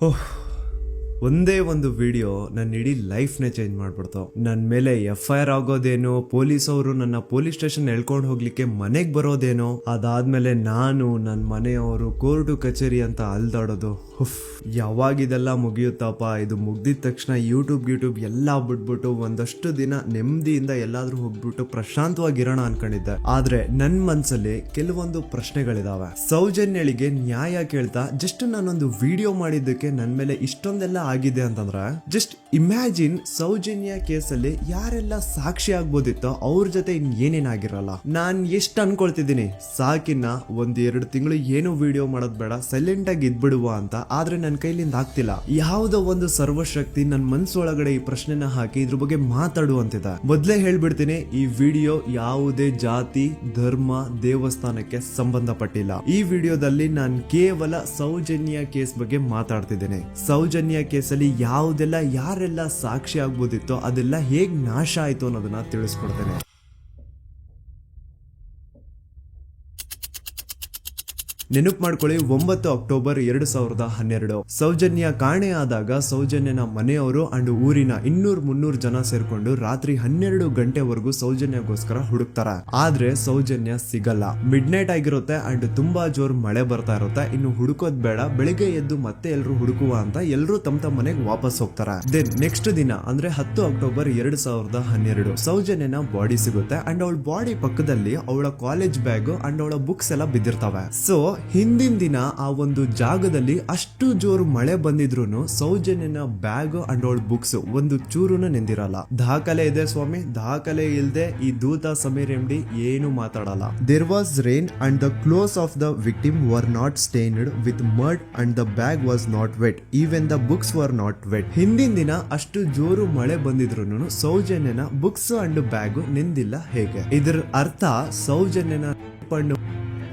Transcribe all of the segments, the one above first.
ಓಹ್, ಒಂದೇ ಒಂದು ವಿಡಿಯೋ ನನ್ನ ಇಡೀ ಲೈಫ್ನೇ ಚೇಂಜ್ ಮಾಡ್ಬಿಡ್ತು. ನನ್ನ ಮೇಲೆ FIR ಆಗೋದೇನೋ, ಪೊಲೀಸ್ ಅವರು ನನ್ನ ಪೊಲೀಸ್ ಸ್ಟೇಷನ್ ಎಳ್ಕೊಂಡು ಹೋಗ್ಲಿಕ್ಕೆ ಮನೆಗೆ ಬರೋದೇನೋ, ಅದಾದ್ಮೇಲೆ ನಾನು ನನ್ನ ಮನೆಯವರು ಕೋರ್ಟು ಕಚೇರಿ ಅಂತ ಅಲ್ದಾಡೋದು. ಯಾವಾಗಿದೆಲ್ಲ ಮುಗಿಯುತ್ತಪ್ಪ, ಇದು ಮುಗ್ದಿದ ತಕ್ಷಣ ಯೂಟ್ಯೂಬ್ ಎಲ್ಲ ಬಿಟ್ಬಿಟ್ಟು ಒಂದಷ್ಟು ದಿನ ನೆಮ್ಮದಿಯಿಂದ ಎಲ್ಲಾದ್ರೂ ಹೋಗ್ಬಿಟ್ಟು ಪ್ರಶಾಂತವಾಗಿರೋಣ ಅನ್ಕೊಂಡಿದ್ದೆ. ಆದ್ರೆ ನನ್ನ ಮನ್ಸಲ್ಲಿ ಕೆಲವೊಂದು ಪ್ರಶ್ನೆಗಳಿದಾವೆ. ಸೌಜನ್ಯಳಿಗೆ ನ್ಯಾಯ ಕೇಳ್ತಾ ಜಸ್ಟ್ ನಾನೊಂದು ವಿಡಿಯೋ ಮಾಡಿದ್ದಕ್ಕೆ ನನ್ನ ಮೇಲೆ ಇಷ್ಟೊಂದೆಲ್ಲ ಆಗಿದೆ ಅಂತಂದ್ರೆ, ಜಸ್ಟ್ ಇಮ್ಯಾಜಿನ್ ಸೌಜನ್ಯ ಕೇಸಲ್ಲಿ ಯಾರೆಲ್ಲ ಸಾಕ್ಷಿ ಆಗ್ಬೋದಿತ್ತೋ ಅವ್ರ ಜೊತೆ ಏನೇನಾಗಿರಲ್ಲ. ನಾನ್ ಎಷ್ಟು ಅನ್ಕೊಳ್ತಿದ್ದೀನಿ, ಸಾಕಿನ್ನ 1-2 ತಿಂಗಳು ಏನು ವಿಡಿಯೋ ಮಾಡೋದ್ ಬೇಡ, ಸೈಲೆಂಟ್ ಆಗಿ ಇದ್ಬಿಡುವ ಅಂತ. ಆದ್ರೆ ನನ್ನ ಕೈಲಿಂದ ಆಗ್ತಿಲ್ಲ. ಯಾವುದೋ ಒಂದು ಸರ್ವಶಕ್ತಿ ನನ್ನ ಮನ್ಸೊಳಗಡೆ ಈ ಪ್ರಶ್ನೆನ ಹಾಕಿ ಇದ್ರ ಬಗ್ಗೆ ಮಾತಾಡುವಂತಿದೆ. ಮೊದ್ಲೇ ಹೇಳ್ಬಿಡ್ತೀನಿ, ಈ ವಿಡಿಯೋ ಯಾವುದೇ ಜಾತಿ, ಧರ್ಮ, ದೇವಸ್ಥಾನಕ್ಕೆ ಸಂಬಂಧಪಟ್ಟಿಲ್ಲ. ಈ ವಿಡಿಯೋದಲ್ಲಿ ನಾನು ಕೇವಲ ಸೌಜನ್ಯ ಕೇಸ್ ಬಗ್ಗೆ ಮಾತಾಡ್ತಿದ್ದೇನೆ. ಸೌಜನ್ಯ ಕೇಸಲ್ಲಿ ಯಾವುದೆಲ್ಲ ಯಾರೆಲ್ಲ ಸಾಕ್ಷಿ ಆಗ್ಬೋದಿತ್ತೋ ಅದೆಲ್ಲ ಹೇಗ್ ನಾಶ ಆಯ್ತು ಅನ್ನೋದನ್ನ ತಿಳಿಸ್ಕೊಡ್ತೇನೆ. ನೆನಪು ಮಾಡ್ಕೊಳ್ಳಿ, 9 ಅಕ್ಟೋಬರ್ 2012 ಸೌಜನ್ಯ ಕಾಣೆ ಆದಾಗ ಸೌಜನ್ಯನ ಮನೆಯವರು ಅಂಡ್ ಊರಿನ 200-300 ಜನ ಸೇರ್ಕೊಂಡು ರಾತ್ರಿ 12 ಗಂಟೆವರೆಗೂ ಸೌಜನ್ಯಗೋಸ್ಕರ ಹುಡುಕ್ತಾರ. ಆದ್ರೆ ಸೌಜನ್ಯ ಸಿಗಲ್ಲ. ಮಿಡ್ ನೈಟ್ ಆಗಿರುತ್ತೆ ಅಂಡ್ ತುಂಬಾ ಜೋರ್ ಮಳೆ ಬರ್ತಾ ಇರುತ್ತೆ. ಇನ್ನು ಹುಡುಕೋದ್ ಬೇಡ, ಬೆಳಿಗ್ಗೆ ಎದ್ದು ಮತ್ತೆ ಎಲ್ರು ಹುಡುಕುವ ಅಂತ ಎಲ್ರು ತಮ್ಮ ಮನೆಗೆ ವಾಪಸ್ ಹೋಗ್ತಾರ. ದೆನ್ ನೆಕ್ಸ್ಟ್ ದಿನ ಅಂದ್ರೆ 10 ಅಕ್ಟೋಬರ್ 2012 ಸೌಜನ್ಯನ ಬಾಡಿ ಸಿಗುತ್ತೆ ಅಂಡ್ ಅವಳ ಬಾಡಿ ಪಕ್ಕದಲ್ಲಿ ಅವಳ ಕಾಲೇಜ್ ಬ್ಯಾಗ್ ಅಂಡ್ ಅವಳ ಬುಕ್ಸ್ ಎಲ್ಲ ಬಿದ್ದಿರ್ತವೆ. ಸೊ ಹಿಂದಿನ ದಿನ ಆ ಒಂದು ಜಾಗದಲ್ಲಿ ಅಷ್ಟು ಜೋರು ಮಳೆ ಬಂದಿದ್ರು ಸೌಜನ್ಯನ ಬ್ಯಾಗ್ ಅಂಡ್ ಅವಳ ಬುಕ್ಸ್ ಒಂದು ಚೂರುನ ನೆಂದಿರಲ್ಲ. ದಾಖಲೆ ಇದೆ ಸ್ವಾಮಿ, ದಾಖಲೆ ಇಲ್ದೆ ಈ ದೂತ ಸಮೀರ್ MD ಏನು ಮಾತಾಡಲ್ಲ. There was rain and the clothes of the victim were not stained with mud and the bag was not wet, even the books were not wet. ಹಿಂದಿನ ದಿನ ಅಷ್ಟು ಜೋರು ಮಳೆ ಬಂದಿದ್ರು ಸೌಜನ್ಯನ ಬುಕ್ಸ್ ಅಂಡ್ ಬ್ಯಾಗ್ ನೆಂದಿಲ್ಲ. ಹೇಗೆ? ಇದರ ಅರ್ಥ ಸೌಜನ್ಯನ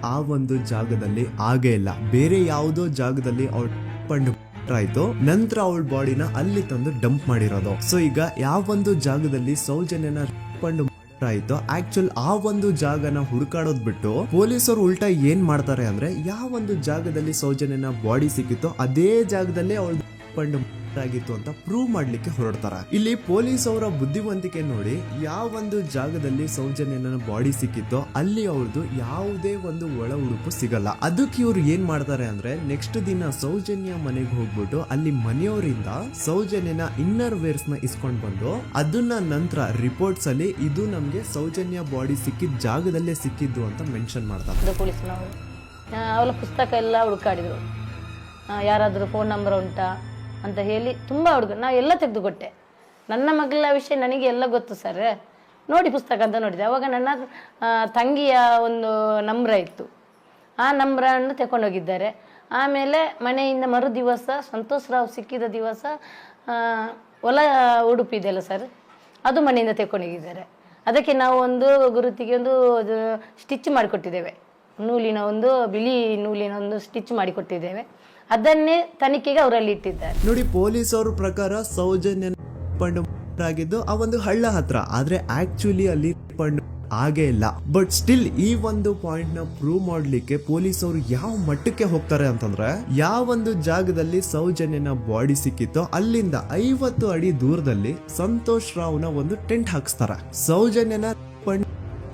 ಆ ಒಂದು ಜಾಗದಲ್ಲಿ ಆಗೇ ಇಲ್ಲ, ಬೇರೆ ಯಾವುದೋ ಜಾಗದಲ್ಲಿ ಅವಳು ಪಂಡು ಆಯ್ತು. ನಂತರ ಅವಳ ಬಾಡಿನ ಅಲ್ಲಿ ತಂದು ಡಂಪ್ ಮಾಡಿರೋದು. ಸೊ ಈಗ ಯಾವ ಒಂದು ಜಾಗದಲ್ಲಿ ಸೌಜನ್ಯನ ಪಂಡು ಆಯ್ತು, ಆಕ್ಚುಲ್ ಆ ಒಂದು ಜಾಗನ ಹುಡುಕಾಡೋದ್ ಬಿಟ್ಟು ಪೊಲೀಸರು ಉಲ್ಟಾ ಏನ್ ಮಾಡ್ತಾರೆ ಅಂದ್ರೆ, ಯಾವ ಒಂದು ಜಾಗದಲ್ಲಿ ಸೌಜನ್ಯನ ಬಾಡಿ ಸಿಕ್ಕಿತ್ತೋ ಅದೇ ಜಾಗದಲ್ಲೇ ಅವಳ ಪಂಡು ಆಗಿತ್ತು ಅಂತ ಪ್ರೂವ್ ಮಾಡ್ಲಿಕ್ಕೆ ಹೊರಡ್ತಾರ. ಇಲ್ಲಿ ಪೊಲೀಸ್ ಅವರ ಬುದ್ಧಿವಂತಿಕೆ ನೋಡಿ, ಯಾವ ಒಂದು ಜಾಗದಲ್ಲಿ ಸೌಜನ್ಯನ ಬಾಡಿ ಸಿಕ್ಕಿತ್ತೋ ಅಲ್ಲಿ ಅವ್ರದ್ದು ಯಾವುದೇ ಒಂದು ಒಳ ಉಡುಪು ಸಿಗಲ್ಲ. ಅದಕ್ಕೆ ಇವ್ರು ಏನ್ ಮಾಡ್ತಾರೆ ಅಂದ್ರೆ, ನೆಕ್ಸ್ಟ್ ದಿನ ಸೌಜನ್ಯ ಮನೆಗೆ ಹೋಗ್ಬಿಟ್ಟು ಅಲ್ಲಿ ಮನೆಯವರಿಂದ ಸೌಜನ್ಯನ ಇನ್ನರ್ ವೇರ್ಸ್ ನ ಇಸ್ಕೊಂಡ್ ಬಂದು ಅದನ್ನ ನಂತರ ರಿಪೋರ್ಟ್ಸ್ ಅಲ್ಲಿ ಇದು ನಮ್ಗೆ ಸೌಜನ್ಯ ಬಾಡಿ ಸಿಕ್ಕಿದ ಜಾಗದಲ್ಲೇ ಸಿಕ್ಕಿದ್ದು ಅಂತ ಮೆನ್ಷನ್ ಮಾಡ್ತಾರೆ. ಪೊಲೀಸ್ನವರು ಅವಳ ಪುಸ್ತಕ ಎಲ್ಲ ಹುಡುಕಾಡಿದ್ರು, ಯಾರಾದ್ರೂ ಫೋನ್ ನಂಬರ್ ಉಂಟಾ ಅಂತ ಹೇಳಿ ತುಂಬ ನಾ ಎಲ್ಲ ತೆಗೆದುಕೊಟ್ಟೆ. ನನ್ನ ಮಗಳ ವಿಷಯ ನನಗೆ ಎಲ್ಲ ಗೊತ್ತು ಸರ್, ನೋಡಿ ಪುಸ್ತಕ ಅಂತ ನೋಡಿದೆ. ಅವಾಗ ನನ್ನ ತಂಗಿಯ ಒಂದು ನಂಬ್ರ ಇತ್ತು, ಆ ನಂಬ್ರನ್ನು ತಗೊಂಡೋಗಿದ್ದಾರೆ. ಆಮೇಲೆ ಮನೆಯಿಂದ ಮರು ದಿವಸ ಸಂತೋಷ್ ರಾವ್ ಸಿಕ್ಕಿದ ದಿವಸ ಹೊಲ ಉಡುಪಿದೆಯಲ್ಲ ಸರ್, ಅದು ಮನೆಯಿಂದ ತಗೊಂಡೋಗಿದ್ದಾರೆ. ಅದಕ್ಕೆ ನಾವು ಒಂದು ಗುರುತಿಗೆ ಒಂದು ಸ್ಟಿಚ್ ಮಾಡಿಕೊಟ್ಟಿದ್ದೇವೆ, ನೂಲಿನ ಒಂದು ಬಿಳಿ ನೂಲಿನ ಒಂದು ಸ್ಟಿಚ್ ಮಾಡಿಕೊಟ್ಟಿದ್ದೇವೆ. ಅದನ್ನೇ ತನಿಖೆಗೆ ಅವರಲ್ಲಿ ಇಟ್ಟಿದ್ದಾರೆ. ನೋಡಿ, ಪೊಲೀಸ್ ಅವ್ರ ಪ್ರಕಾರ ಸೌಜನ್ಯ ಪಂಡು ಆಗಿದ್ದು ಆ ಒಂದು ಹಳ್ಳ ಹತ್ರ, ಆದ್ರೆ ಆಕ್ಚುಲಿ ಅಲ್ಲಿ ಪಂಡು ಆಗೇ ಇಲ್ಲ. ಬಟ್ ಸ್ಟಿಲ್ ಈ ಒಂದು ಪಾಯಿಂಟ್ ನ ಪ್ರೂವ್ ಮಾಡ್ಲಿಕ್ಕೆ ಪೊಲೀಸ್ ಅವರು ಯಾವ ಮಟ್ಟಕ್ಕೆ ಹೋಗ್ತಾರೆ ಅಂತಂದ್ರೆ, ಯಾವೊಂದು ಜಾಗದಲ್ಲಿ ಸೌಜನ್ಯನ ಬಾಡಿ ಸಿಕ್ಕಿತ್ತೋ ಅಲ್ಲಿಂದ 50 ಅಡಿ ದೂರದಲ್ಲಿ ಸಂತೋಷ್ ರಾವ್ನ ಒಂದು ಟೆಂಟ್ ಹಾಕ್ಸ್ತಾರೆ. ಸೌಜನ್ಯನ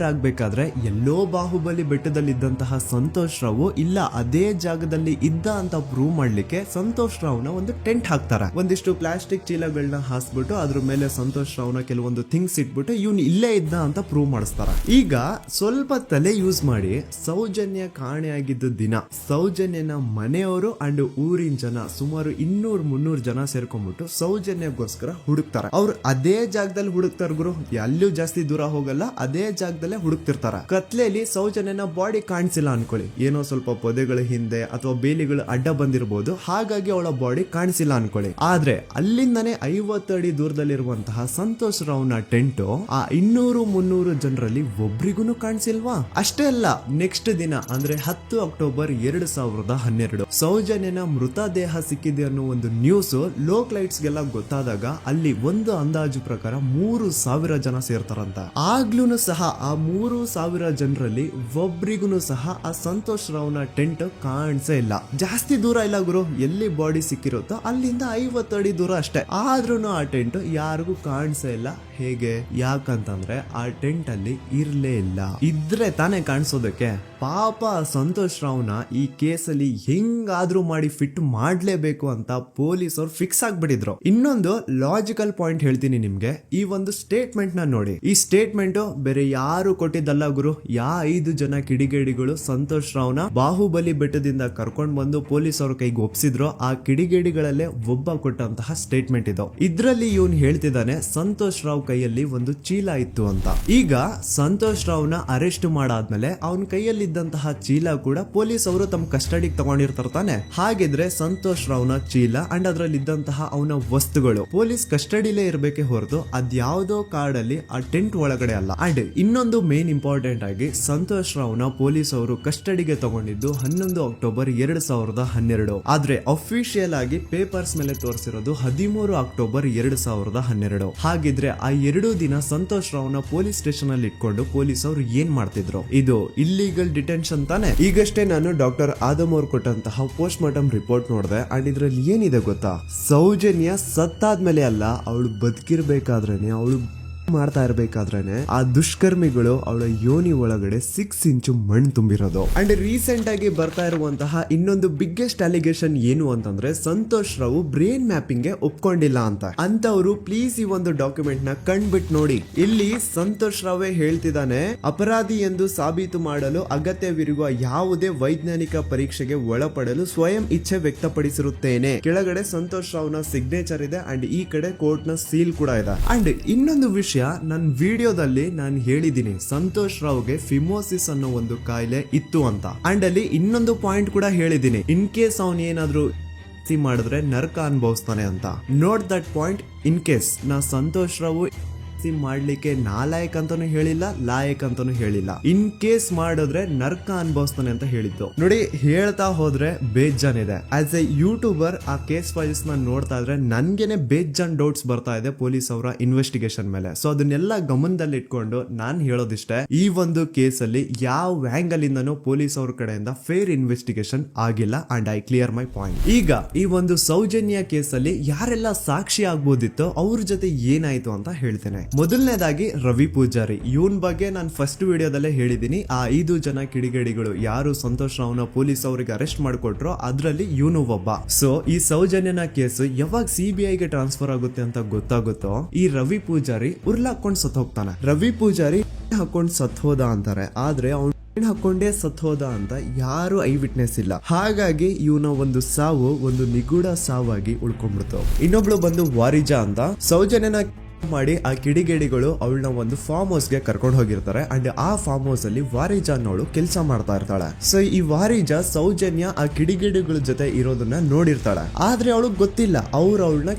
ಆಗ್ಬೇಕಾದ್ರೆ ಎಲ್ಲೋ ಬಾಹುಬಲಿ ಬೆಟ್ಟದಲ್ಲಿದ್ದಂತಹ ಸಂತೋಷ್ ರಾವ್ ಇಲ್ಲ ಅದೇ ಜಾಗದಲ್ಲಿ ಇದ್ದ ಅಂತ ಪ್ರೂವ್ ಮಾಡ್ಲಿಕ್ಕೆ ಸಂತೋಷ್ ರಾವ್ನ ಒಂದು ಟೆಂಟ್ ಹಾಕ್ತಾರೆ. ಒಂದಿಷ್ಟು ಪ್ಲಾಸ್ಟಿಕ್ ಚೀಲಗಳನ್ನ ಹಾಸ್ಬಿಟ್ಟು ಅದ್ರ ಮೇಲೆ ಸಂತೋಷ್ ರಾವ್ನ ಕೆಲವೊಂದು ಥಿಂಗ್ಸ್ ಇಟ್ಬಿಟ್ಟು ಇವ್ನು ಇಲ್ಲೇ ಇದ್ದ ಅಂತ ಪ್ರೂವ್ ಮಾಡಿಸ್ತಾರ. ಈಗ ಸ್ವಲ್ಪ ತಲೆ ಯೂಸ್ ಮಾಡಿ, ಸೌಜನ್ಯ ಕಾಣೆಯಾಗಿದ್ದ ದಿನ ಸೌಜನ್ಯನ ಮನೆಯವರು ಅಂಡ್ ಊರಿನ ಜನ ಸುಮಾರು 200-300 ಜನ ಸೇರ್ಕೊಂಡ್ಬಿಟ್ಟು ಸೌಜನ್ಯಗೋಸ್ಕರ ಹುಡುಕ್ತಾರೆ. ಅವ್ರು ಅದೇ ಜಾಗದಲ್ಲಿ ಹುಡುಕ್ತಾರ ಗುರು, ಎಲ್ಲೂ ಜಾಸ್ತಿ ದೂರ ಹೋಗಲ್ಲ, ಅದೇ ಜಾಗದಲ್ಲಿ ಹುಡುಕ್ತಿರ್ತಾರ. ಕತ್ಲೆಯಲ್ಲಿ ಸೌಜನ್ಯನ ಬಾಡಿ ಕಾಣಿಸಿಲ್ಲ ಅನ್ಕೊಳ್ಳಿ, ಏನೋ ಸ್ವಲ್ಪ ಪೊದೆಗಳ ಹಿಂದೆ ಅಥವಾ ಬೇಲಿಗಳು ಅಡ್ಡ ಬಂದಿರಬಹುದು, ಹಾಗಾಗಿ ಅವಳ ಬಾಡಿ ಕಾಣಿಸಿಲ್ಲ ಅನ್ಕೊಳ್ಳಿ. ಆದ್ರೆ ಅಲ್ಲಿಂದಾನೆ 50 ಅಡಿ ದೂರದಲ್ಲಿರುವಂತಹ ಸಂತೋಷ್ ರಾವ್ನ ಟೆಂಟ್ ಆ 200-300 ಜನರಲ್ಲಿ ಒಬ್ರಿಗೂ ಕಾಣಿಸಿಲ್ವಾ? ಅಷ್ಟೇ ಅಲ್ಲ, ನೆಕ್ಸ್ಟ್ ದಿನ ಅಂದ್ರೆ 10 ಅಕ್ಟೋಬರ್ 2012 ಸೌಜನ್ಯನ ಮೃತದೇಹ ಸಿಕ್ಕಿದೆ ಅನ್ನೋ ಒಂದು ನ್ಯೂಸ್ ಲೋಕ್ ಲೈಟ್ಸ್ ಗೆಲ್ಲ ಗೊತ್ತಾದಾಗ ಅಲ್ಲಿ ಒಂದು ಅಂದಾಜು ಪ್ರಕಾರ 3000 ಜನ ಸೇರ್ತಾರಂತ. ಆಗ್ಲೂ ಸಹ ಆ 3,000 ಜನರಲ್ಲಿ ಒಬ್ರಿಗೂ ಸಹ ಆ ಸಂತೋಷ್ ರಾವ್ನ ಟೆಂಟ್ ಕಾಣಿಸೇ ಇಲ್ಲ. ಜಾಸ್ತಿ ದೂರ ಇಲ್ಲ ಗುರು, ಎಲ್ಲಿ ಬಾಡಿ ಸಿಕ್ಕಿರುತ್ತೋ ಅಲ್ಲಿಂದ 50 ಅಡಿ ದೂರ ಅಷ್ಟೇ. ಆದ್ರೂ ಆ ಟೆಂಟ್ ಯಾರಿಗೂ ಕಾಣಿಸೇ ಇಲ್ಲ. ಹೇಗೆ? ಯಾಕಂತಂದ್ರೆ ಆ ಟೆಂಟ್ ಅಲ್ಲಿ ಇರ್ಲೇ ಇಲ್ಲ. ಇದ್ರೆ ತಾನೇ ಕಾಣಿಸೋದಕ್ಕೆ. ಪಾಪ ಸಂತೋಷ್ ರಾವ್ನ ಈ ಕೇಸಲ್ಲಿ ಹೆಂಗಾದ್ರೂ ಮಾಡಿ ಫಿಟ್ ಮಾಡ್ಲೇಬೇಕು ಅಂತ ಪೊಲೀಸ್ ಅವ್ರು ಫಿಕ್ಸ್ ಆಗ್ಬಿಟ್ಟಿದ್ರು. ಇನ್ನೊಂದು ಲಾಜಿಕಲ್ ಪಾಯಿಂಟ್ ಹೇಳ್ತೀನಿ ನಿಮ್ಗೆ. ಈ ಒಂದು ಸ್ಟೇಟ್ಮೆಂಟ್ ನ ನೋಡಿ. ಈ ಸ್ಟೇಟ್ಮೆಂಟ್ ಬೇರೆ ಯಾರು ಕೊಟ್ಟಿದ್ದಲ್ಲ ಗುರು. 5 ಜನ ಕಿಡಿಗೇಡಿಗಳು ಸಂತೋಷ್ ರಾವ್ನ ಬಾಹುಬಲಿ ಬೆಟ್ಟದಿಂದ ಕರ್ಕೊಂಡ್ ಬಂದು ಪೊಲೀಸ್ ಅವ್ರ ಕೈಗೆ ಒಪ್ಸಿದ್ರು. ಆ ಕಿಡಿಗೇಡಿಗಳಲ್ಲೇ ಒಬ್ಬ ಕೊಟ್ಟಂತಹ ಸ್ಟೇಟ್ಮೆಂಟ್ ಇದು. ಇದ್ರಲ್ಲಿ ಇವನ್ ಹೇಳ್ತಿದ್ದಾನೆ ಸಂತೋಷ್ ರಾವ್ ಕೈಯಲ್ಲಿ ಒಂದು ಚೀಲ ಇತ್ತು ಅಂತ. ಈಗ ಸಂತೋಷ್ ರಾವ್ನ ಅರೆಸ್ಟ್ ಮಾಡಾದ್ಮೇಲೆ ಅವನ ಕೈಯಲ್ಲಿ ಇದ್ದಂತಹ ಚೀಲ ಕೂಡ ಪೊಲೀಸ್ ಅವರು ತಮ್ಮ ಕಸ್ಟಡಿಗೆ ತಗೊಂಡಿರ್ತಾರ ತಾನೆ. ಹಾಗಿದ್ರೆ ಸಂತೋಷ್ ರಾವ್ನ ಚೀಲ ಅಂಡ್ ಅದ್ರಲ್ಲಿ ಇದ್ದಂತಹ ಅವನ ವಸ್ತುಗಳು ಪೊಲೀಸ್ ಕಸ್ಟಡಿಲೇ ಇರ್ಬೇಕೆ ಹೊರತು ಅದ್ಯಾವುದೋ ಕಾಡಲ್ಲಿ ಆ ಟೆಂಟ್ ಒಳಗಡೆ ಅಲ್ಲ. ಅಂಡ್ ಇನ್ನೊಂದು ಮೇನ್ ಇಂಪಾರ್ಟೆಂಟ್ ಆಗಿ ಸಂತೋಷ್ ರಾವ್ನ ಪೊಲೀಸ್ ಅವರು ಕಸ್ಟಡಿಗೆ ತಗೊಂಡಿದ್ದು 11 ಅಕ್ಟೋಬರ್ 2012. ಆದ್ರೆ ಅಫಿಷಿಯಲ್ ಆಗಿ ಪೇಪರ್ಸ್ ಮೇಲೆ ತೋರಿಸಿರೋದು 13 ಅಕ್ಟೋಬರ್ 2012. ಹಾಗಿದ್ರೆ ಆ 2 ದಿನ ಸಂತೋಷ್ ರಾವ್ನ ಪೊಲೀಸ್ ಸ್ಟೇಷನ್ ಅಲ್ಲಿ ಇಟ್ಕೊಂಡು ಪೊಲೀಸ್ ಅವರು ಏನ್ ಮಾಡ್ತಿದ್ರು? ಇದು ಇಲ್ಲಿಗಲ್ ಡಿಟೆನ್ಷನ್ ತಾನೆ. ಈಗಷ್ಟೇ ನಾನು ಡಾಕ್ಟರ್ ಆದಮ್ ಅವ್ರು ಕೊಟ್ಟಂತಹ ಪೋಸ್ಟ್ ಮಾರ್ಟಮ್ ರಿಪೋರ್ಟ್ ನೋಡಿದೆ. ಅಂಡ್ ಇದ್ರಲ್ಲಿ ಏನಿದೆ ಗೊತ್ತಾ? ಸೌಜನ್ಯ ಸತ್ತಾದ್ಮೇಲೆ ಅಲ್ಲ, ಅವಳು ಬದುಕಿರ್ಬೇಕಾದ್ರೇನೆ, ಅವಳು ಮಾಡ್ತಾ ಇರ್ಬೇಕಾದ್ರೇನೆ ಆ ದುಷ್ಕರ್ಮಿಗಳು ಅವಳ ಯೋನಿ ಒಳಗಡೆ 6 ಇಂಚು ಮಣ್ಣು ತುಂಬಿರೋದು. ಅಂಡ್ ರೀಸೆಂಟ್ ಆಗಿ ಬರ್ತಾ ಇರುವಂತಹ ಇನ್ನೊಂದು ಬಿಗ್ಗೆಸ್ಟ್ ಅಲಿಗೇಷನ್ ಏನು ಅಂತಂದ್ರೆ ಸಂತೋಷ್ ರಾವ್ ಬ್ರೇನ್ ಮ್ಯಾಪಿಂಗ್ ಗೆ ಒಪ್ಕೊಂಡಿಲ್ಲ ಅಂತ. ಅಂತವ್ರು ಪ್ಲೀಸ್ ಈ ಒಂದು ಡಾಕ್ಯುಮೆಂಟ್ ನ ಕಂಡ್ಬಿಟ್ ನೋಡಿ. ಇಲ್ಲಿ ಸಂತೋಷ್ ರಾವೇ ಹೇಳ್ತಿದ್ದಾನೆ, ಅಪರಾಧಿ ಎಂದು ಸಾಬೀತು ಮಾಡಲು ಅಗತ್ಯವಿರುವ ಯಾವುದೇ ವೈಜ್ಞಾನಿಕ ಪರೀಕ್ಷೆಗೆ ಒಳಪಡಲು ಸ್ವಯಂ ಇಚ್ಛೆ ವ್ಯಕ್ತಪಡಿಸಿರುತ್ತೇನೆ. ಕೆಳಗಡೆ ಸಂತೋಷ್ ರಾವ್ನ ಸಿಗ್ನೇಚರ್ ಇದೆ ಅಂಡ್ ಈ ಕಡೆ ಕೋರ್ಟ್ ನ ಸೀಲ್ ಕೂಡ ಇದೆ. ಅಂಡ್ ಇನ್ನೊಂದು ವಿಷಯ, ನನ್ನ ವಿಡಿಯೋದಲ್ಲಿ ನಾನು ಹೇಳಿದ್ದೀನಿ ಸಂತೋಷ್ ರಾವ್ಗೆ ಫಿಮೋಸಿಸ್ ಅನ್ನೋ ಒಂದು ಕಾಯಿಲೆ ಇತ್ತು ಅಂತ. ಅಂಡ್ ಅಲ್ಲಿ ಇನ್ನೊಂದು ಪಾಯಿಂಟ್ ಕೂಡ ಹೇಳಿದ್ದೀನಿ, ಇನ್ ಕೇಸ್ ಅವನ್ ಏನಾದ್ರು ಮಾಡಿದ್ರೆ ನರಕ ಅನುಭವಿಸ್ತಾನೆ ಅಂತ. Note that point. In case ನಾ ಸಂತೋಷ್ ರಾವ್ ಮಾಡ್ಲಿಕ್ಕೆ ನಾಲಾಯಕ್ ಅಂತಾನು ಹೇಳಿಲ್ಲ, ಲಾಯಕ್ ಅಂತಾನು ಹೇಳಿಲ್ಲ. ಇನ್ ಕೇಸ್ ಮಾಡಿದ್ರೆ ನರ್ಕ ಅನುಭವಿಸ್ತಾನೆ ಅಂತ ಹೇಳಿದ್ದು. ನೋಡಿ, ಹೇಳ್ತಾ ಹೋದ್ರೆ ಬೇಜಾನ್ ಇದೆ. ಆಸ್ ಎ ಯೂಟ್ಯೂಬರ್ ಆ ಕೇಸ್ ಫೈಲ್ಸ್ ನ ನೋಡ್ತಾ ಇದ್ರೆ ನನ್ಗೆನೆ ಬೇಜಾನ್ ಡೌಟ್ಸ್ ಬರ್ತಾ ಇದೆ ಪೊಲೀಸ್ ಅವರ ಇನ್ವೆಸ್ಟಿಗೇಷನ್ ಮೇಲೆ. ಸೊ ಅದನ್ನೆಲ್ಲ ಗಮನದಲ್ಲಿ ಇಟ್ಕೊಂಡು ನಾನ್ ಹೇಳೋದಿಷ್ಟೇ, ಈ ಒಂದು ಕೇಸ್ ಅಲ್ಲಿ ಯಾವ ಆಂಗಲ್ ಇಂದನೂ ಪೊಲೀಸ್ ಅವ್ರ ಕಡೆಯಿಂದ ಫೇರ್ ಇನ್ವೆಸ್ಟಿಗೇಷನ್ ಆಗಿಲ್ಲ. And I clear my point. ಈಗ ಈ ಒಂದು ಸೌಜನ್ಯ ಕೇಸ್ ಅಲ್ಲಿ ಯಾರೆಲ್ಲ ಸಾಕ್ಷಿ ಆಗ್ಬೋದಿತ್ತು, ಅವ್ರ ಜೊತೆ ಏನಾಯ್ತು ಅಂತ ಹೇಳ್ತೇನೆ. ಮೊದಲನೇದಾಗಿ ರವಿ ಪೂಜಾರಿ. ಇವನ್ ಬಗ್ಗೆ ನಾನು ಫಸ್ಟ್ ವಿಡಿಯೋದಲ್ಲೇ ಹೇಳಿದೀನಿ. ಆ 5 ಜನ ಕಿಡಿಗೇಡಿಗಳು ಯಾರು ಸಂತೋಷ್ ರಾವ್ನ ಪೊಲೀಸ್ ಅವರಿಗೆ ಅರೆಸ್ಟ್ ಮಾಡಿಕೊಟ್ರು ಅದ್ರಲ್ಲಿ ಇವನು ಒಬ್ಬ. ಸೊ ಈ ಸೌಜನ್ಯನ ಕೇಸ್ ಯಾವಾಗ CBI ಗೆ ಟ್ರಾನ್ಸ್ಫರ್ ಆಗುತ್ತೆ ಅಂತ ಗೊತ್ತಾಗುತ್ತೋ ಈ ರವಿ ಪೂಜಾರಿ ಉರ್ಲಾಕೊಂಡು ಸತ್ ಹೋಗ್ತಾನೆ. ರವಿ ಪೂಜಾರಿ ಹಾಕೊಂಡು ಸತ್ ಹೋದ ಅಂತಾರೆ, ಆದ್ರೆ ಅವ್ನು ಹಾಕೊಂಡೇ ಸತ್ ಹೋದ ಅಂತ ಯಾರು ಐ ವಿಟ್ನೆಸ್ ಇಲ್ಲ. ಹಾಗಾಗಿ ಇವನ ಒಂದು ಸಾವು ಒಂದು ನಿಗೂಢ ಸಾವಾಗಿ ಉಳ್ಕೊಂಡ್ಬಿಡ್ತು. ಇನ್ನೊಬ್ಳು ಬಂದು ವಾರಿಜಾ ಅಂತ. ಸೌಜನ್ಯನ ಮಾಡಿ ಆ ಕಿಡಿಗೇಡಿಗಳು ಅವಳನ್ನ ಒಂದು ಫಾರ್ಮ್ ಹೌಸ್ ಗೆ ಕರ್ಕೊಂಡು ಹೋಗಿರ್ತಾರೆ. ಅಂಡ್ ಆ ಫಾರ್ಮ್ ಹೌಸ್ ಅಲ್ಲಿ ವಾರಿಜಾ ಅನ್ನೋಳು ಕೆಲಸ ಮಾಡ್ತಾ ಇರ್ತಾಳೆ. ಸೊ ಈ ವಾರಿಜಾ ಸೌಜನ್ಯ ಆ ಕಿಡಿಗೇಡಿಗಳ ಜೊತೆ ಇರೋದನ್ನ ನೋಡಿರ್ತಾಳೆ, ಆದ್ರೆ ಅವಳಿಗೆ ಗೊತ್ತಿಲ್ಲ ಅವ್ರು ಅವಳನ್ನ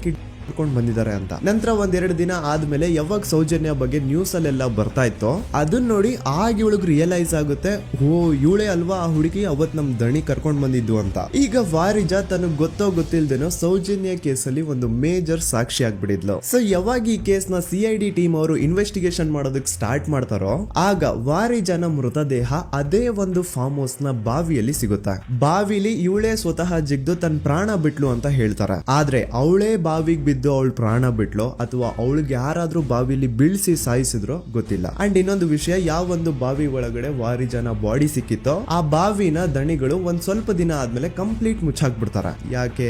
ಕರ್ಕೊಂಡು ಬಂದಿದ್ದಾರೆ ಅಂತ. ನಂತರ 1-2 ದಿನ ಆದ್ಮೇಲೆ ಯಾವಾಗ ಸೌಜನ್ಯ ಬಗ್ಗೆ ನ್ಯೂಸ್ ಅಲ್ಲೆಲ್ಲ ಬರ್ತಾ ಇತ್ತೋ ಅದನ್ನ ನೋಡಿ ಆಗ ಇವಳಿಗೆ ರಿಯಲೈಸ್ ಆಗುತ್ತೆ, ಓ ಇವಳೇ ಅಲ್ವಾ ಆ ಹುಡುಗಿ ಅವತ್ ನಮ್ ದಣಿ ಕರ್ಕೊಂಡ್ ಬಂದಿದ್ದು ಅಂತ. ಈಗ ವಾರಿಜಾ ತನಗ್ ಗೊತ್ತೋ ಗೊತ್ತಿಲ್ದೇನೋ ಸೌಜನ್ಯ ಕೇಸಲ್ಲಿ ಒಂದು ಮೇಜರ್ ಸಾಕ್ಷಿ ಆಗ್ಬಿಡಿದ್ಲು. ಸೊ ಯಾವಾಗ ಈ ಕೇಸ್ ನ CID ಟೀಮ್ ಅವರು ಇನ್ವೆಸ್ಟಿಗೇಷನ್ ಮಾಡೋದಕ್ಕೆ ಸ್ಟಾರ್ಟ್ ಮಾಡ್ತಾರೋ ಆಗ ವಾರಿಜಾನ ಮೃತದೇಹ ಅದೇ ಒಂದು ಫಾರ್ಮ್ ಹೌಸ್ ನ ಬಾವಿಯಲ್ಲಿ ಸಿಗುತ್ತೆ. ಬಾವಿಲಿ ಇವಳೇ ಸ್ವತಃ ಜಿಗ್ದು ತನ್ನ ಪ್ರಾಣ ಬಿಟ್ಲು ಅಂತ ಹೇಳ್ತಾರೆ. ಆದ್ರೆ ಅವಳೇ ಬಾವಿಗೆ ಬಿದ್ದು ಅವಳು ಪ್ರಾಣ ಬಿಟ್ಲು ಅಥವಾ ಅವಳಿಗೆ ಯಾರಾದ್ರೂ ಬಾವಿಲಿ ಬೀಳ್ಸಿ ಸಾಯಿಸಿದ್ರು ಗೊತ್ತಿಲ್ಲ. ಅಂಡ್ ಇನ್ನೊಂದು ವಿಷಯ, ಯಾವ ಒಂದು ಬಾವಿ ಒಳಗಡೆ ವಾರಿಜಾನ ಬಾಡಿ ಸಿಕ್ಕಿತ್ತೋ ಆ ಬಾವಿನ ದಣಿಗಳು ಒಂದ್ ಸ್ವಲ್ಪ ದಿನ ಆದ್ಮೇಲೆ ಕಂಪ್ಲೀಟ್ ಮುಚ್ಚಾಕ್ಬಿಡ್ತಾರ. ಯಾಕೆ?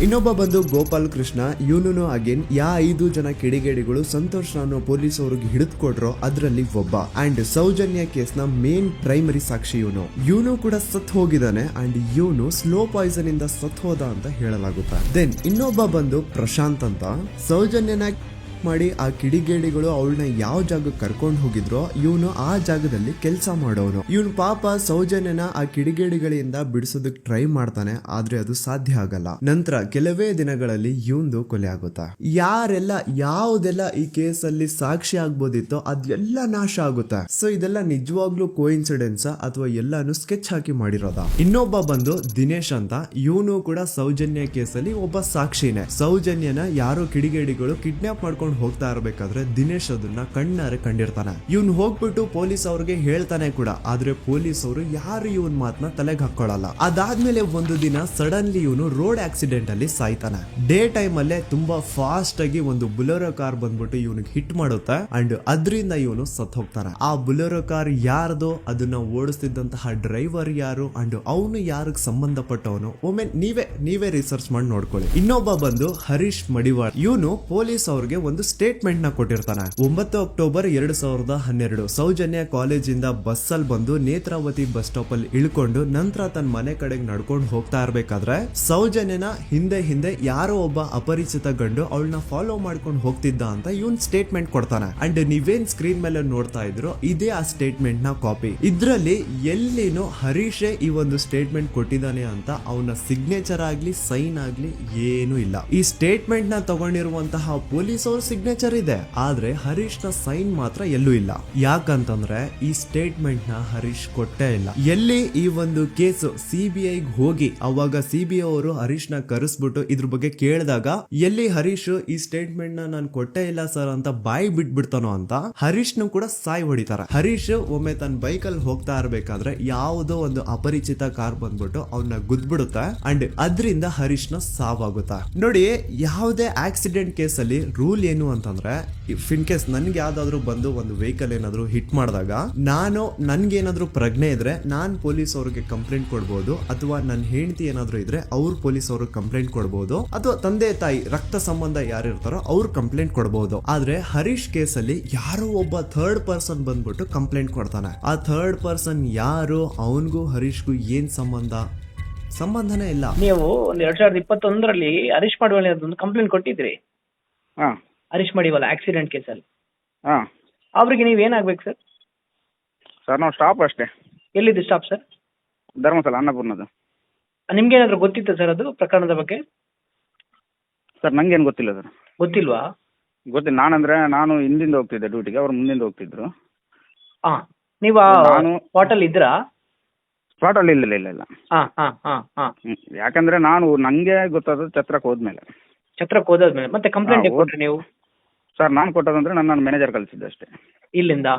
ಇನ್ನೊಬ್ಬ ಬಂದು ಗೋಪಾಲ್ ಕೃಷ್ಣ. ಇವನು ಅಗೇನ್ 5 ಜನ ಕಿಡಿಗೇಡಿಗಳು ಸಂತೋಷ್ ರಾವ್ನ ಪೊಲೀಸ್ ಅವ್ರಿಗೆ ಹಿಡಿದು ಕೊಟ್ರು ಅದ್ರಲ್ಲಿ ಒಬ್ಬ. ಅಂಡ್ ಸೌಜನ್ಯ ಕೇಸ್ ನ ಮೇನ್ ಪ್ರೈಮರಿ ಸಾಕ್ಷಿ ಇವನು ಕೂಡ ಸತ್ ಹೋಗಿದ್ದಾನೆ. ಅಂಡ್ ಇವನು ಸ್ಲೋ ಪಾಯ್ಸನ್ ಇಂದ ಸತ್ ಹೋದ ಅಂತ ಹೇಳಲಾಗುತ್ತೆ. ದೆನ್ ಇನ್ನೊಬ್ಬ ಬಂದು ಪ್ರಶಾಂತ್ ಅಂತ. ಸೌಜನ್ಯನ ಮಾಡಿ ಆ ಕಿಡಿಗೇಡಿಗಳು ಅವಳನ್ನ ಯಾವ ಜಾಗಕ್ಕೆ ಕರ್ಕೊಂಡು ಹೋಗಿದ್ರೋ ಇವನು ಆ ಜಾಗದಲ್ಲಿ ಕೆಲಸ ಮಾಡೋನು. ಇವನು ಪಾಪ ಸೌಜನ್ಯನ ಆ ಕಿಡಿಗೇಡಿಗಳಿಂದ ಬಿಡಿಸೋದಕ್ಕೆ ಟ್ರೈ ಮಾಡ್ತಾನೆ, ಆದ್ರೆ ಅದು ಸಾಧ್ಯ ಆಗಲ್ಲ. ನಂತರ ಕೆಲವೇ ದಿನಗಳಲ್ಲಿ ಇವಂದು ಕೊಲೆ ಆಗುತ್ತಾ. ಯಾರೆಲ್ಲ ಯಾವುದೆಲ್ಲ ಈ ಕೇಸಲ್ಲಿ ಸಾಕ್ಷಿ ಆಗ್ಬೋದಿತ್ತೋ ಅದೆಲ್ಲ ನಾಶ ಆಗುತ್ತಾ. ಸೊ ಇದೆಲ್ಲ ನಿಜವಾಗ್ಲೂ ಕೋಇನ್ಸಿಡೆನ್ಸ್ ಅಥವಾ ಎಲ್ಲಾನು ಸ್ಕೆಚ್ ಹಾಕಿ ಮಾಡಿರೋದ. ಇನ್ನೊಬ್ಬ ಬಂದು ದಿನೇಶ್ ಅಂತ. ಇವನು ಕೂಡ ಸೌಜನ್ಯ ಕೇಸಲ್ಲಿ ಒಬ್ಬ ಸಾಕ್ಷಿನೇ. ಸೌಜನ್ಯನ ಯಾರೋ ಕಿಡಿಗೇಡಿಗಳು ಕಿಡ್ನಾಪ್ ಮಾಡ್ಕೊಂಡು ಹೋಗ್ತಾ ಇರ್ಬೇಕಾದ್ರೆ ದಿನೇಶ್ ಅದನ್ನ ಕಣ್ಣಾರೆ ಕಂಡಿರ್ತಾನೆ. ಇವ್ನು ಹೋಗ್ಬಿಟ್ಟು ಪೊಲೀಸ್ ಅವ್ರಿಗೆ ಹೇಳ್ತಾನೆ ಕೂಡ, ಆದ್ರೆ ಪೊಲೀಸ್ ಅವರು ಯಾರು ಇವನ್ ಮಾತನ್ನ ತಲೆಗೆ ಹಾಕೊಳ್ಳಲ್ಲ. ಅದಾದ್ಮೇಲೆ ಒಂದು ದಿನ ಸಡನ್ಲಿ ಇವನು ರೋಡ್ ಆಕ್ಸಿಡೆಂಟ್ ಅಲ್ಲಿ ಸಾಯ್ತಾನೆ. ಡೇ ಟೈಮ್ ಅಲ್ಲೇ ತುಂಬಾ ಫಾಸ್ಟ್ ಆಗಿ ಒಂದು ಬುಲೆರೋ ಕಾರ್ ಬಂದ್ಬಿಟ್ಟು ಇವನಿಗೆ ಹಿಟ್ ಮಾಡುತ್ತೆ ಅಂಡ್ ಅದರಿಂದ ಇವನು ಸತ್ ಹೋಗ್ತಾನೆ. ಆ ಬುಲೆರೋ ಕಾರ್ ಯಾರ್ದು, ಅದನ್ನ ಓಡಿಸ್ತಿದ್ದಂತಹ ಡ್ರೈವರ್ ಯಾರು ಅಂಡ್ ಅವನು ಯಾರಿಗೆ ಸಂಬಂಧಪಟ್ಟವನು, ಒಮ್ಮೆ ನೀವೇ ರಿಸರ್ಚ್ ಮಾಡಿ ನೋಡ್ಕೊಳ್ಳಿ. ಇನ್ನೊಬ್ಬ ಬಂದು ಹರೀಶ್ ಮಡಿವಾಳ್. ಇವನು ಪೊಲೀಸ್ ಅವ್ರಿಗೆ ಒಂದು ಸ್ಟೇಟ್ಮೆಂಟ್ ನ ಕೊಟ್ಟಿರ್ತಾನೆ. 9 ಅಕ್ಟೋಬರ್ 2012 ಸೌಜನ್ಯ ಕಾಲೇಜಿಂದ ಬಸ್ ಅಲ್ಲಿ ಬಂದು ನೇತ್ರಾವತಿ ಬಸ್ ಸ್ಟಾಪ್ ಅಲ್ಲಿ ಇಳ್ಕೊಂಡು ನಂತರ ತನ್ನ ಮನೆ ಕಡೆಗೆ ನಡ್ಕೊಂಡು ಹೋಗ್ತಾ ಇರ್ಬೇಕಾದ್ರೆ ಸೌಜನ್ಯನ ಹಿಂದೆ ಯಾರೋ ಒಬ್ಬ ಅಪರಿಚಿತ ಗಂಡು ಅವಳನ್ನ ಫಾಲೋ ಮಾಡ್ಕೊಂಡು ಹೋಗ್ತಿದ್ದ ಅಂತ ಇವನ್ ಸ್ಟೇಟ್ಮೆಂಟ್ ಕೊಡ್ತಾನೆ. ಅಂಡ್ ನೀವೇನ್ ಸ್ಕ್ರೀನ್ ಮೇಲೆ ನೋಡ್ತಾ ಇದ್ರು ಇದೇ ಆ ಸ್ಟೇಟ್ಮೆಂಟ್ ನ ಕಾಪಿ. ಇದ್ರಲ್ಲಿ ಎಲ್ಲಿನೂ ಹರೀಶೇ ಈ ಒಂದು ಸ್ಟೇಟ್ಮೆಂಟ್ ಕೊಟ್ಟಿದ್ದಾನೆ ಅಂತ ಅವನ ಸಿಗ್ನೇಚರ್ ಆಗ್ಲಿ ಸೈನ್ ಆಗ್ಲಿ ಏನೂ ಇಲ್ಲ. ಈ ಸ್ಟೇಟ್ಮೆಂಟ್ ನ ತಗೊಂಡಿರುವಂತಹ ಪೊಲೀಸ್ ಅವ್ರ ಸಿಗ್ನೇಚರ್ ಇದೆ, ಆದ್ರೆ ಹರೀಶ್ ನ ಸೈನ್ ಮಾತ್ರ ಎಲ್ಲೂ ಇಲ್ಲ. ಯಾಕಂತಂದ್ರೆ ಈ ಸ್ಟೇಟ್ಮೆಂಟ್ ನ ಹರೀಶ್ ಕೊಟ್ಟೇ ಇಲ್ಲ. ಎಲ್ಲಿ ಈ ಒಂದು ಕೇಸ್ CBI ಹೋಗಿ ಅವಾಗ CBI ಅವರು ಹರೀಶ್ ನ ಕರೆಸ್ಬಿಟ್ಟು ಇದ್ರ ಬಗ್ಗೆ ಕೇಳಿದಾಗ ಎಲ್ಲಿ ಹರೀಶ್ ಈ ಸ್ಟೇಟ್ಮೆಂಟ್ ನ ನಾನು ಕೊಟ್ಟೇ ಇಲ್ಲ ಸರ್ ಅಂತ ಬಾಯಿ ಬಿಟ್ಬಿಡ್ತಾನೋ ಅಂತ ಹರೀಶ್ ನು ಕೂಡ ಸಾಯ್ ಹೊಡಿತಾರೆ. ಹರೀಶ್ ಒಮ್ಮೆ ತನ್ನ ಬೈಕ್ ಅಲ್ಲಿ ಹೋಗ್ತಾ ಇರ್ಬೇಕಾದ್ರೆ ಯಾವುದೋ ಒಂದು ಅಪರಿಚಿತ ಕಾರ್ ಬಂದ್ಬಿಟ್ಟು ಅವನ್ನ ಗುದ್ಬಿಡುತ್ತೆ ಅಂಡ್ ಅದರಿಂದ ಹರೀಶ್ ನ ಸಾವಾಗುತ್ತಾ. ನೋಡಿ, ಯಾವುದೇ ಆಕ್ಸಿಡೆಂಟ್ ಕೇಸ್ ಅಲ್ಲಿ ರೂಲ್ ಏನು ಅಂತಂದ್ರೆ ಇಫ್ ಇನ್ ಕೇಸ್ ನನ್ಗೆ ಯಾವ್ದಾದ್ರು ಬಂದು ಒಂದು ವೆಹಿಕಲ್ ಏನಾದ್ರು ಹಿಟ್ ಮಾಡಿದಾಗ ನನ್ಗೇನಾದ್ರೂ ಪ್ರಜ್ಞೆ ಇದ್ರೆ ನಾನ್ ಪೊಲೀಸ್ ಅವ್ರಿಗೆ ಕಂಪ್ಲೇಂಟ್ ಕೊಡ್ಬೋದು, ಅಥವಾ ನನ್ನ ಹೆಂಡತಿ ಏನಾದ್ರು ಇದ್ರೆ ಅವ್ರು ಪೊಲೀಸ್ ಅವ್ರಿಗೆ ಕಂಪ್ಲೇಂಟ್ ಕೊಡ್ಬೋದು, ಅಥವಾ ತಂದೆ ತಾಯಿ ರಕ್ತ ಸಂಬಂಧ ಯಾರು ಇರ್ತಾರೋ ಅವ್ರು ಕಂಪ್ಲೇಂಟ್ ಕೊಡ್ಬೋದು. ಆದ್ರೆ ಹರೀಶ್ ಕೇಸ್ ಅಲ್ಲಿ ಯಾರೋ ಒಬ್ಬ ಥರ್ಡ್ ಪರ್ಸನ್ ಬಂದ್ಬಿಟ್ಟು ಕಂಪ್ಲೇಂಟ್ ಕೊಡ್ತಾನೆ. ಆ ಥರ್ಡ್ ಪರ್ಸನ್ ಯಾರು, ಅವನ್ಗೂ ಹರೀಶ್ಗೂ ಏನ್ ಸಂಬಂಧನೇ ಇಲ್ಲ. ನೀವು 2021ರಲ್ಲಿ ಹರೀಶ್ ಮಡಿವಾಳ ಒಂದು ಕಂಪ್ಲೇಂಟ್ ಕೊಟ್ಟಿದ್ರಿ. ಹರೀಶ್ ಮಡಿವಾಳ ಆಕ್ಸಿಡೆಂಟ್ ಕೇಸಲ್ಲಿ. ಅವ್ರಿಗೆ ನೀವು ಏನಾಗ್ಬೇಕು ಸರ್? ಸರ್ ನಾವು ಸ್ಟಾಪ್ ಅಷ್ಟೇ. ಎಲ್ಲಿದ್ದು ಸ್ಟಾಪ್ ಸರ್? ಧರ್ಮಸ್ಥಳ ಅನ್ನಪೂರ್ಣದ್ದು. ನಿಮ್ಗೆ ಏನಾದ್ರು ಗೊತ್ತಿತ್ತು ಸರ್ ಅದು ಪ್ರಕರಣದ ಬಗ್ಗೆ? ಸರ್ ನಂಗೇನು ಗೊತ್ತಿಲ್ಲ ಸರ್. ಗೊತ್ತಿಲ್ವಾ? ಗೊತ್ತಿಲ್ಲ. ನಾನು ಹಿಂದಿಂದ ಹೋಗ್ತಿದ್ದೆ ಡ್ಯೂಟಿಗೆ, ಅವ್ರು ಮುಂದಿಂದ ಹೋಗ್ತಿದ್ರು. ನೀವು ನಾನು ಸ್ಪಾಟಲ್ಲಿ ಇದ್ರಾ? ಸ್ಪಾಟಲ್ಲಿ ಇಲ್ಲ. ಯಾಕಂದ್ರೆ ನಂಗೆ ಗೊತ್ತಾದ ಛತ್ರಕ್ಕೆ ಹೋದ್ಮೇಲೆ. ಛತ್ರಕ್ಕೆ ಹೋದಾದ್ಮೇಲೆ ಮತ್ತೆ ಕಂಪ್ಲೇಂಟ್ ಕೊಟ್ರಿ ನೀವು? ಸರ್ ನಾನು ಕೊಟ್ಟದಂದ್ರೆ ನನ್ನ ಮ್ಯಾನೇಜರ್ ಕಳಿಸಿದ್ದೆ ಅಷ್ಟೇ. ಇಲ್ಲಿಂದ?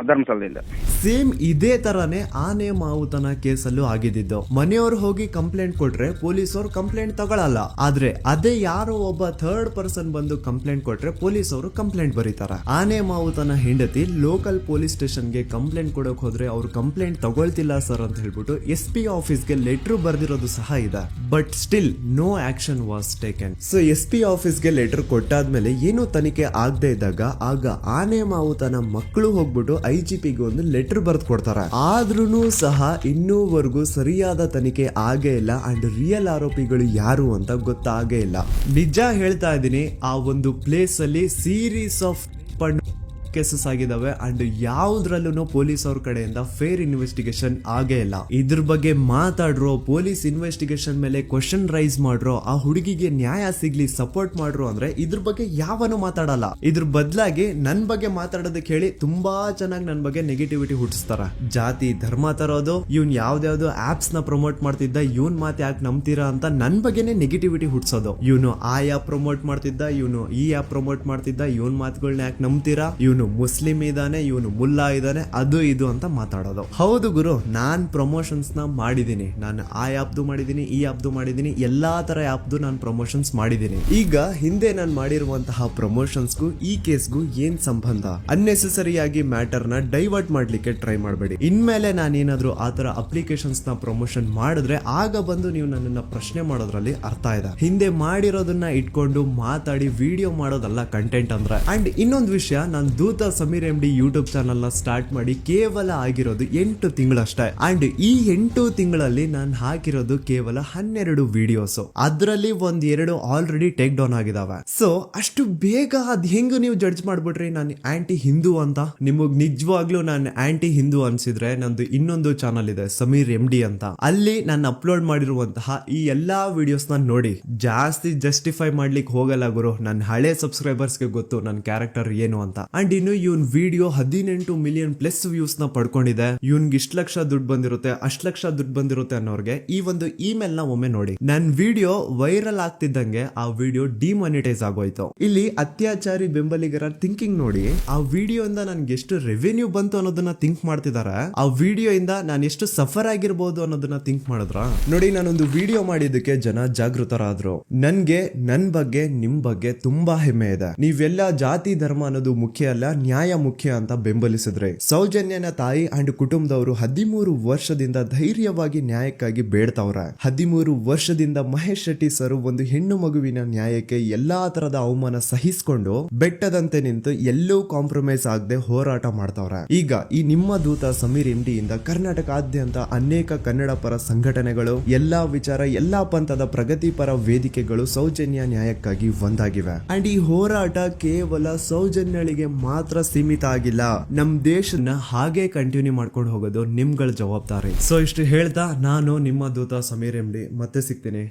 ಧರ್ಮಸ್ಥಳದಿಂದ. ಸೇಮ್ ಇದೇ ತರಾನೇ ಆನೆ ಮಾವುತನ ಕೇಸಲ್ಲೂ ಆಗಿದ್ದು. ಮನೆಯವರು ಹೋಗಿ ಕಂಪ್ಲೇಂಟ್ ಕೊಟ್ರೆ ಪೊಲೀಸ್ ಅವರು ಕಂಪ್ಲೇಂಟ್ ತಗೊಳಲ್ಲ, ಆದ್ರೆ ಅದೇ ಯಾರೋ ಒಬ್ಬ ಥರ್ಡ್ ಪರ್ಸನ್ ಬಂದು ಕಂಪ್ಲೇಂಟ್ ಕೊಟ್ರೆ ಪೊಲೀಸ್ ಅವರು ಕಂಪ್ಲೇಂಟ್ ಬರೀತಾರೆ. ಆನೆ ಮಾವುತನ ಹೆಂಡತಿ ಲೋಕಲ್ ಪೊಲೀಸ್ ಸ್ಟೇಷನ್ಗೆ ಕಂಪ್ಲೇಂಟ್ ಕೊಡಕ್ ಹೋದ್ರೆ ಅವ್ರು ಕಂಪ್ಲೇಂಟ್ ತಗೊಳ್ತಿಲ್ಲ ಸರ್ ಅಂತ ಹೇಳ್ಬಿಟ್ಟು SP ಆಫೀಸ್ಗೆ ಲೆಟರ್ ಬರ್ದಿರೋದು ಸಹ ಇದೆ. But still no action was taken. So SP ಆಫೀಸ್ಗೆ ಲೆಟರ್ ಕೊಟ್ಟಾದ್ಮೇಲೆ ಏನು ತನಿಖೆ ಆಗದೆ ಇದ್ದಾಗ ಆಗ ಆನೆ ಮಾವುತನ ಮಕ್ಕಳು ಹೋಗ್ಬಿಟ್ಟು IGPಗೆ ಒಂದು ಲೆಟರ್ ಬರ್ದು ಕೊಡ್ತಾರೆ. ಆದ್ರೂ ಸಹ ಇನ್ನೂವರೆಗೂ ಸರಿಯಾದ ತನಿಖೆ ಆಗೇ ಇಲ್ಲ ಅಂಡ್ ರಿಯಲ್ ಆರೋಪಿಗಳು ಯಾರು ಅಂತ ಗೊತ್ತಾಗೇ ಇಲ್ಲ. ನಿಜ ಹೇಳ್ತಾ ಇದ್ದೀನಿ, ಆ ಒಂದು ಪ್ಲೇಸ್ ಅಲ್ಲಿ ಸೀರೀಸ್ ಆಫ್ ಕೇಸಸ್ ಆಗಿದಾವೆ ಅಂಡ್ ಯಾವ್ದ್ರಲ್ಲೂ ಪೊಲೀಸ್ ಅವ್ರ ಕಡೆಯಿಂದ ಫೇರ್ ಇನ್ವೆಸ್ಟಿಗೇಷನ್ ಆಗೇ ಇಲ್ಲ. ಇದ್ರ ಬಗ್ಗೆ ಮಾತಾಡ್ರೋ, ಪೊಲೀಸ್ ಇನ್ವೆಸ್ಟಿಗೇಷನ್ ಮೇಲೆ ಕ್ವಶನ್ ರೈಸ್ ಮಾಡ್ರೋ, ಆ ಹುಡುಗಿಗೆ ನ್ಯಾಯ ಸಿಗ್ಲಿ ಸಪೋರ್ಟ್ ಮಾಡ್ರೋ ಅಂದ್ರೆ ಇದ್ರ ಬಗ್ಗೆ ಯಾವನು ಮಾತಾಡಲ್ಲ. ಇದ್ರ ಬದಲಾಗಿ ನನ್ ಬಗ್ಗೆ ಮಾತಾಡೋದಕ್ಕೆ ಹೇಳಿ ತುಂಬಾ ಚೆನ್ನಾಗಿ ನನ್ ಬಗ್ಗೆ ನೆಗೆಟಿವಿಟಿ ಹುಟ್ಟಿಸ್ತಾರ. ಜಾತಿ ಧರ್ಮ ತರೋದು, ಇವ್ನ್ ಯಾವ್ದಾವ್ದು ಆಪ್ಸ್ ನ ಪ್ರಮೋಟ್ ಮಾಡ್ತಿದ್ದ, ಇವನ್ ಮಾತು ಯಾಕೆ ನಂಬ್ತೀರಾ ಅಂತ ನನ್ ಬಗ್ಗೆನೇ ನೆಗೆಟಿವಿಟಿ ಹುಟ್ಟಿಸೋದು. ಇವನು ಆ ಆಪ್ ಪ್ರಮೋಟ್ ಮಾಡ್ತಿದ್ದ, ಇವನು ಈ ಆಪ್ ಪ್ರಮೋಟ್ ಮಾಡ್ತಿದ್ದ, ಇವನ್ ಮಾತುಗಳನ್ನ ಯಾಕೆ ನಂಬ್ತೀರಾ, ಇವನು ಮುಸ್ಲಿಂ ಇದಾನೆ, ಇವನು ಮುಲ್ಲಾ ಇದಾನೆ, ಅದು ಇದು ಅಂತ ಮಾತಾಡೋದು. ಹೌದು ಗುರು, ನಾನ್ ಪ್ರಮೋಷನ್ಸ್ ನ ಮಾಡಿದೀನಿ. ನಾನು ಆ ಆಪ್ದು ಮಾಡಿದೀನಿ, ಈ ಆಪ್ದು ಮಾಡಿದೀನಿ, ಎಲ್ಲಾ ತರ ಆಪ್ದು ನಾನು ಪ್ರಮೋಷನ್ಸ್ ಮಾಡಿದೀನಿ. ಈಗ ಹಿಂದೆ ನಾನು ಮಾಡಿರುವಂತಹ ಪ್ರಮೋಷನ್ಸ್ಗೂ ಈ ಕೇಸ್ಗೂ ಏನ್ ಸಂಬಂಧ? ಅನ್ನೆಸೆಸರಿ ಆಗಿ ಮ್ಯಾಟರ್ ನ ಡೈವರ್ಟ್ ಮಾಡ್ಲಿಕ್ಕೆ ಟ್ರೈ ಮಾಡಬೇಡಿ. ಇನ್ಮೇಲೆ ನಾನೇನಾದ್ರೂ ಆ ತರ ಅಪ್ಲಿಕೇಶನ್ಸ್ ನ ಪ್ರಮೋಷನ್ ಮಾಡಿದ್ರೆ ಆಗ ಬಂದು ನೀವು ನನ್ನನ್ನ ಪ್ರಶ್ನೆ ಮಾಡೋದ್ರಲ್ಲಿ ಅರ್ಥ ಇದೆ. ಹಿಂದೆ ಮಾಡಿರೋದನ್ನ ಇಟ್ಕೊಂಡು ಮಾತಾಡಿ ವಿಡಿಯೋ ಮಾಡೋದಲ್ಲ ಕಂಟೆಂಟ್ ಅಂದ್ರೆ. ಅಂಡ್ ಇನ್ನೊಂದು ವಿಷಯ, ನಾನು ದೂತ ಸಮೀರ್ MD ಯೂಟ್ಯೂಬ್ ಚಾನಲ್ ನ ಸ್ಟಾರ್ಟ್ ಮಾಡಿ ಕೇವಲ ಆಗಿರೋದು 8 ತಿಂಗಳಷ್ಟೇ. ಅಂಡ್ ಈ 8 ತಿಂಗಳಲ್ಲಿ ನಾನು ಹಾಕಿರೋದು ಕೇವಲ 12 ವಿಡಿಯೋಸ್. ಅದರಲ್ಲಿ 1-2 ಆಲ್ರೆಡಿ ಟೇಕ್ ಡೌನ್ ಆಗಿದಾವೆ. ಸೊ ಅಷ್ಟು ಬೇಗ ಅದ್ ಹೆಂಗ್ ನೀವು ಜಡ್ಜ್ ಮಾಡ್ಬಿಟ್ರಿ ನಾನು ಆಂಟಿ ಹಿಂದೂ ಅಂತ? ನಿಮಗ್ ನಿಜವಾಗ್ಲೂ ನಾನು ಆಂಟಿ ಹಿಂದೂ ಅನ್ಸಿದ್ರೆ ನಂದು ಇನ್ನೊಂದು ಚಾನಲ್ ಇದೆ ಸಮೀರ್ MD ಅಂತ. ಅಲ್ಲಿ ನಾನು ಅಪ್ಲೋಡ್ ಮಾಡಿರುವಂತಹ ಈ ಎಲ್ಲಾ ವಿಡಿಯೋಸ್ ನ ನೋಡಿ. ಜಾಸ್ತಿ ಜಸ್ಟಿಫೈ ಮಾಡ್ಲಿಕ್ಕೆ ಹೋಗಲ್ಲ ಗುರು, ನನ್ನ ಹಳೆ ಸಬ್ಸ್ಕ್ರೈಬರ್ಸ್ಗೆ ಗೊತ್ತು ನನ್ನ ಕ್ಯಾರೆಕ್ಟರ್ ಏನು ಅಂತ. ಅಂಡ್ ಇನ್ನು ಇವನ್ ವಿಡಿಯೋ 18 ಮಿಲಿಯನ್ ಪ್ಲಸ್ ವ್ಯೂಸ್ ನ ಪಡ್ಕೊಂಡಿದೆ. ಇವನ್ಗೆ ಇಷ್ಟ ಲಕ್ಷ ದುಡ್ಡು ಬಂದಿರುತ್ತೆ, ಅಷ್ಟ್ ಲಕ್ಷ ದುಡ್ಡು ಬಂದಿರುತ್ತೆ ಅನ್ನೋರ್ಗೆ ಈ ಒಂದು ಇಮೇಲ್ ನ ಒಮ್ಮೆ ನೋಡಿ. ನನ್ ವಿಡಿಯೋ ವೈರಲ್ ಆಗ್ತಿದ್ದಂಗೆ ಆ ವಿಡಿಯೋ ಡಿಮಾನಿಟೈಸ್ ಆಗೋಯ್ತು. ಇಲ್ಲಿ ಅತ್ಯಾಚಾರಿ ಬೆಂಬಲಿಗರ ಥಿಂಕಿಂಗ್ ನೋಡಿ. ಆ ವಿಡಿಯೋ ಇಂದ ನನ್ಗೆ ಎಷ್ಟು ರೆವೆನ್ಯೂ ಬಂತು ಅನ್ನೋದನ್ನ ಥಿಂಕ್ ಮಾಡ್ತಿದಾರೆ. ಆ ವಿಡಿಯೋ ಇಂದ ನಾನು ಎಷ್ಟು ಸಫರ್ ಆಗಿರ್ಬೋದು ಅನ್ನೋದನ್ನ ಥಿಂಕ್ ಮಾಡಿದ್ರ ನೋಡಿ. ನಾನೊಂದು ವಿಡಿಯೋ ಮಾಡಿದ್ದಕ್ಕೆ ಜನ ಜಾಗೃತರಾದ್ರು. ನನ್ಗೆ ನನ್ ಬಗ್ಗೆ ನಿಮ್ ಬಗ್ಗೆ ತುಂಬಾ ಹೆಮ್ಮೆ ಇದೆ. ನೀವೆಲ್ಲ ಜಾತಿ ಧರ್ಮ ಅನ್ನೋದು ಮುಖ್ಯ ಅಲ್ಲ, ನ್ಯಾಯ ಮುಖ್ಯ ಅಂತ ಬೆಂಬಲಿಸಿದ್ರೆ. ಸೌಜನ್ಯನ ತಾಯಿ ಅಂಡ್ ಕುಟುಂಬದವರು 13 ವರ್ಷದಿಂದ ಧೈರ್ಯವಾಗಿ ನ್ಯಾಯಕ್ಕಾಗಿ ಬೇಡ್ತಾವ್ರೆ. 13 ವರ್ಷದಿಂದ ಮಹೇಶ್ ಶೆಟ್ಟಿ ಸರ್ ಒಂದು ಹೆಣ್ಣು ಮಗುವಿನ ನ್ಯಾಯಕ್ಕೆ ಎಲ್ಲಾ ತರದ ಅವಮಾನ ಸಹಿಸಿಕೊಂಡು ಬೆಟ್ಟದಂತೆ ನಿಂತು ಎಲ್ಲೂ ಕಾಂಪ್ರಮೈಸ್ ಆಗದೆ ಹೋರಾಟ ಮಾಡ್ತಾವ್ರೆ. ಈಗ ಈ ನಿಮ್ಮ ದೂತ ಸಮೀರ್ MD ಇಂದ ಕರ್ನಾಟಕಾದ್ಯಂತ ಅನೇಕ ಕನ್ನಡ ಪರ ಸಂಘಟನೆಗಳು, ಎಲ್ಲಾ ವಿಚಾರ, ಎಲ್ಲಾ ಪಂಥದ ಪ್ರಗತಿಪರ ವೇದಿಕೆಗಳು ಸೌಜನ್ಯ ನ್ಯಾಯಕ್ಕಾಗಿ ಒಂದಾಗಿವೆ. ಅಂಡ್ ಈ ಹೋರಾಟ ಕೇವಲ ಸೌಜನ್ಯಳಿಗೆ ಮಾತ್ರ ಸೀಮಿತ ಆಗಿಲ್ಲ. ನಮ್ ದೇಶನ ಹಾಗೆ ಕಂಟಿನ್ಯೂ ಮಾಡ್ಕೊಂಡು ಹೋಗೋದು ನಿಮ್ಗಳ ಜವಾಬ್ದಾರಿ. ಸೊ ಇಷ್ಟು ಹೇಳ್ತಾ ನಾನು ನಿಮ್ಮ ದೂತ ಸಮೀರ್ MD ಮತ್ತೆ ಸಿಗ್ತೀನಿ.